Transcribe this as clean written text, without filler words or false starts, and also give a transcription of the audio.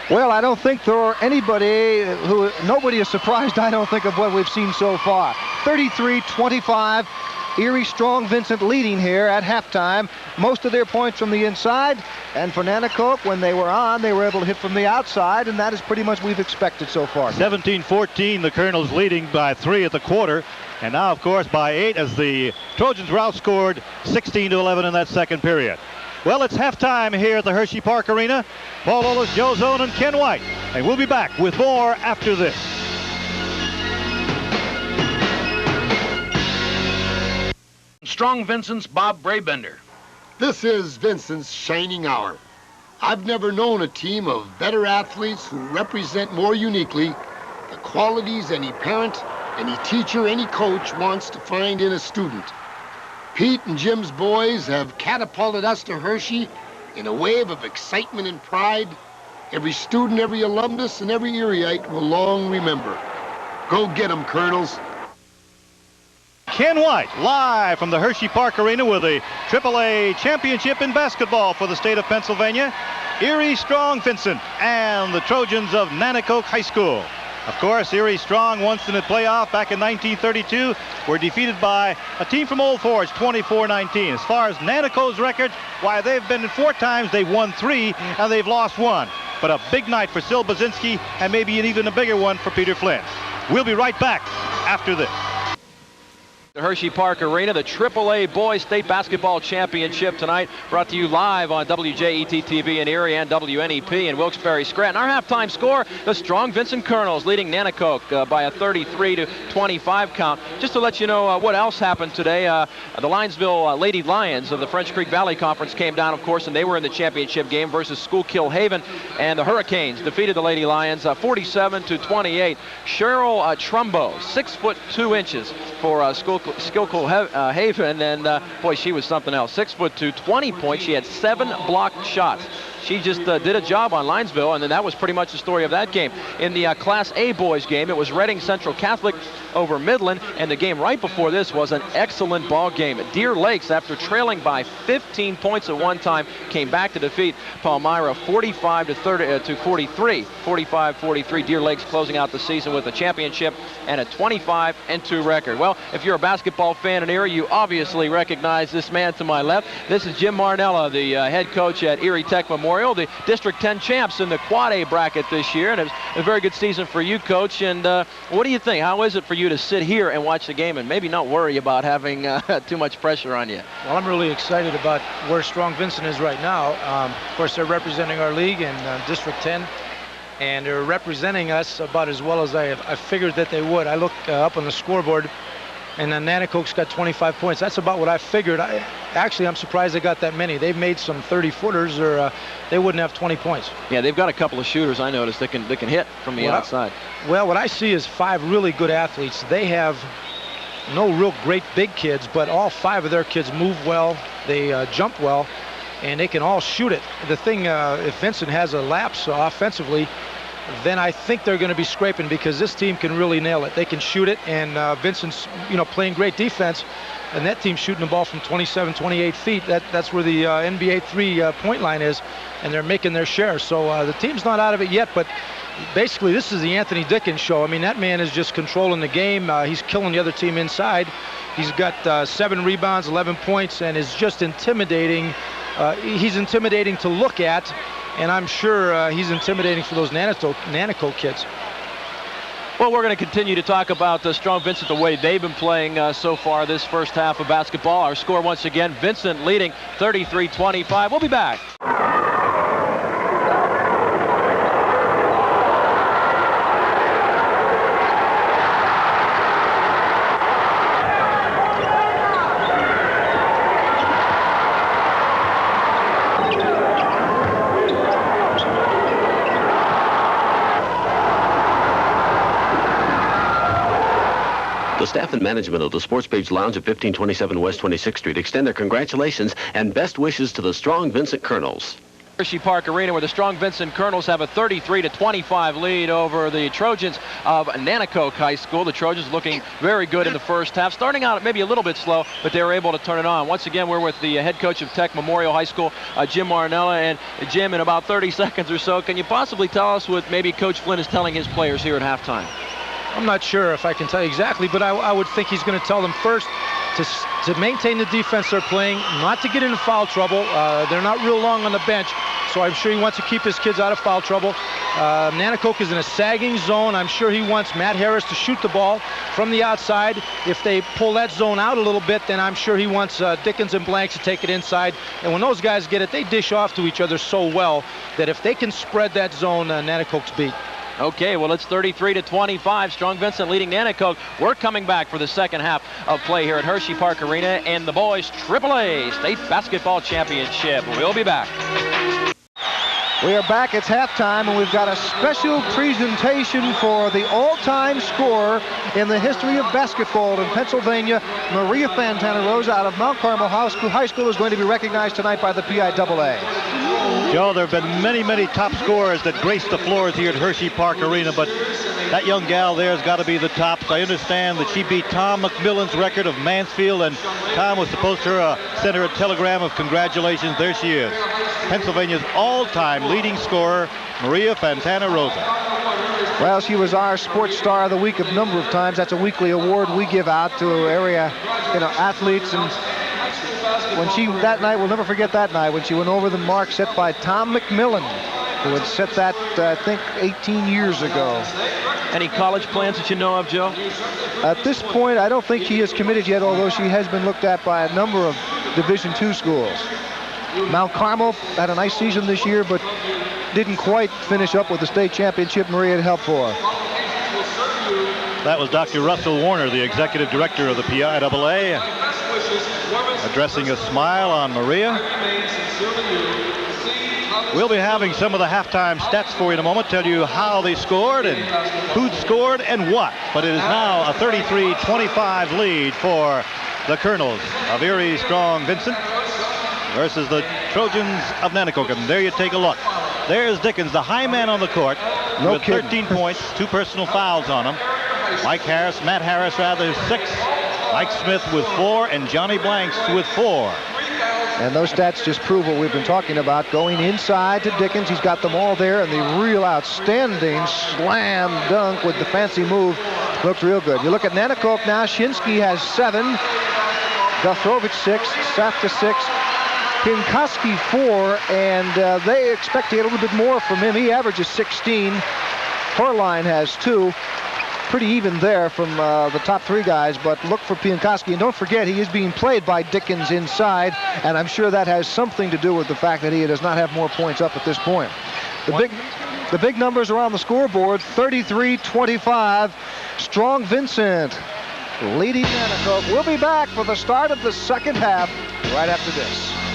Well, I don't think there are nobody is surprised, I don't think, of what we've seen so far. 33-25, Erie Strong Vincent leading here at halftime. Most of their points from the inside, and for Nanticoke, when they were on, they were able to hit from the outside, and that is pretty much what we've expected so far. 17-14, the Colonels leading by 3 at the quarter, and now, of course, by 8 as the Trojans were outscored 16-11 in that second period. Well, it's halftime here at the Hershey Park Arena. Paul Olis, Joe Zone, and Ken White. And we'll be back with more after this. Strong Vincent's Bob Brabender. This is Vincent's shining hour. I've never known a team of better athletes who represent more uniquely the qualities any parent, any teacher, any coach wants to find in a student. Pete and Jim's boys have catapulted us to Hershey in a wave of excitement and pride every student, every alumnus, and every Erieite will long remember. Go get 'em, Colonels. Ken White, live from the Hershey Park Arena with the AAA Championship in basketball for the state of Pennsylvania. Erie Strong Vincent and the Trojans of Nanticoke High School. Of course, Erie Strong, once in the playoff back in 1932, were defeated by a team from Old Forge, 24-19. As far as Nanticoke's record, why, they've been in 4 times, they've won 3, and they've lost 1. But a big night for Sil Bazinski, and maybe an even a bigger one for Peter Flynn. We'll be right back after this. The Hershey Park Arena, the AAA Boys State Basketball Championship tonight, brought to you live on WJET-TV in Erie and WNEP in Wilkes-Barre, Scranton. Our halftime score, the Strong Vincent Colonels leading Nanticoke by a 33-25 count. Just to let you know what else happened today, the Linesville Lady Lions of the French Creek Valley Conference came down, of course, and they were in the championship game versus Schuylkill Haven, and the Hurricanes defeated the Lady Lions 47-28. Cheryl Trumbo, 6'2" for Schuylkill Haven, and boy, she was something else. 6'2", 20 points. She had 7 blocked shots. She just did a job on Linesville, and then that was pretty much the story of that game. In the Class A boys game, it was Reading Central Catholic over Midland, and the game right before this was an excellent ball game. Deer Lakes, after trailing by 15 points at one time, came back to defeat Palmyra 45-43. 45-43. Deer Lakes closing out the season with a championship and a 25-2 record. Well, if you're a basketball fan in Erie, you obviously recognize this man to my left. This is Jim Marnella, the head coach at Erie Tech Memorial, the District 10 champs in the Quad A bracket this year, and it was a very good season for you, Coach. And what do you think? How is it for you to sit here and watch the game and maybe not worry about having too much pressure on you? Well, I'm really excited about where Strong Vincent is right now. Of course, they're representing our league in District 10, and they're representing us about as well as I figured that they would. I look up on the scoreboard, and then Nanticoke's got 25 points. That's about what I figured. Actually, I'm surprised they got that many. They've made some 30-footers, or they wouldn't have 20 points. Yeah, they've got a couple of shooters, I noticed, that can hit from the outside. Well, what I see is 5 really good athletes. They have no real great big kids, but all 5 of their kids move well, they jump well, and they can all shoot it. The thing, if Vincent has a lapse offensively, then I think they're going to be scraping, because this team can really nail it. They can shoot it, and Vincent's, playing great defense, and that team's shooting the ball from 27, 28 feet. That's where the NBA three-point line is, and they're making their share. So the team's not out of it yet, but basically this is the Anthony Dickens show. I mean, that man is just controlling the game. He's killing the other team inside. He's got 7 rebounds, 11 points, and is just intimidating. He's intimidating to look at, and I'm sure he's intimidating for those Nanticoke kids. Well, we're going to continue to talk about Strong Vincent, the way they've been playing so far this first half of basketball. Our score once again, Vincent leading 33-25. We'll be back. The staff and management of the Sports Page Lounge at 1527 West 26th Street extend their congratulations and best wishes to the Strong Vincent Colonels. Hershey Park Arena, where the Strong Vincent Colonels have a 33-25 lead over the Trojans of Nanticoke High School. The Trojans looking very good in the first half, starting out maybe a little bit slow, but they were able to turn it on. Once again, we're with the head coach of Tech Memorial High School, Jim Marinella. And Jim, in about 30 seconds or so, can you possibly tell us what maybe Coach Flynn is telling his players here at halftime? I'm not sure if I can tell you exactly, but I would think he's going to tell them first to maintain the defense they're playing, not to get into foul trouble. They're not real long on the bench, so I'm sure he wants to keep his kids out of foul trouble. Nanticoke is in a sagging zone. I'm sure he wants Matt Harris to shoot the ball from the outside. If they pull that zone out a little bit, then I'm sure he wants Dickens and Blanks to take it inside. And when those guys get it, they dish off to each other so well that if they can spread that zone, Nanticoke's beat. Okay, well, it's 33-25. Strong Vincent leading Nanticoke. We're coming back for the second half of play here at Hershey Park Arena and the boys AAA State Basketball Championship. We'll be back. We are back. It's halftime, and we've got a special presentation for the all-time scorer in the history of basketball in Pennsylvania. Maria Fantana Rosa out of Mount Carmel High School is going to be recognized tonight by the PIAA. Joe, there have been many, many top scorers that grace the floors here at Hershey Park Arena, but that young gal there has got to be the tops. I understand that she beat Tom McMillan's record of Mansfield, and Tom was supposed to send her a telegram of congratulations. There she is. Pennsylvania's all-time leading scorer, Maria Fantana Rosa. Well, she was our Sports Star of the Week a number of times. That's a weekly award we give out to area, athletes. And when that night, we'll never forget that night when she went over the mark set by Tom McMillan, who had set that, I think, 18 years ago. Any college plans that you know of, Joe? At this point, I don't think he is committed yet, although she has been looked at by a number of Division II schools. Mount Carmel had a nice season this year, but didn't quite finish up with the state championship Maria had helped for. That was Dr. Russell Warner, the executive director of the PIAA, addressing a smile on Maria. We'll be having some of the halftime stats for you in a moment, tell you how they scored and who scored and what. But it is now a 33-25 lead for the Colonels of Erie Strong Vincent versus the Trojans of Nanticoke. And there you take a look. There's Dickens, the high man on the court, with 13 points, 2 personal fouls on him. Matt Harris, 6. Mike Smith with 4, and Johnny Blanks with 4. And those stats just prove what we've been talking about. Going inside to Dickens, he's got them all there, and the real outstanding slam dunk with the fancy move looks real good. You look at Nanticoke now. Shinsky has 7, Guthrovich 6, Safta 6, Pinkoski 4, and they expect to get a little bit more from him. He averages 16. Horline has 2. Pretty even there from the top 3 guys, but look for Piankoski. And don't forget, he is being played by Dickens inside, and I'm sure that has something to do with the fact that he does not have more points up at this point. The big numbers are on the scoreboard. 33-25. Strong Vincent leading Nanticoke. We'll be back for the start of the second half right after this.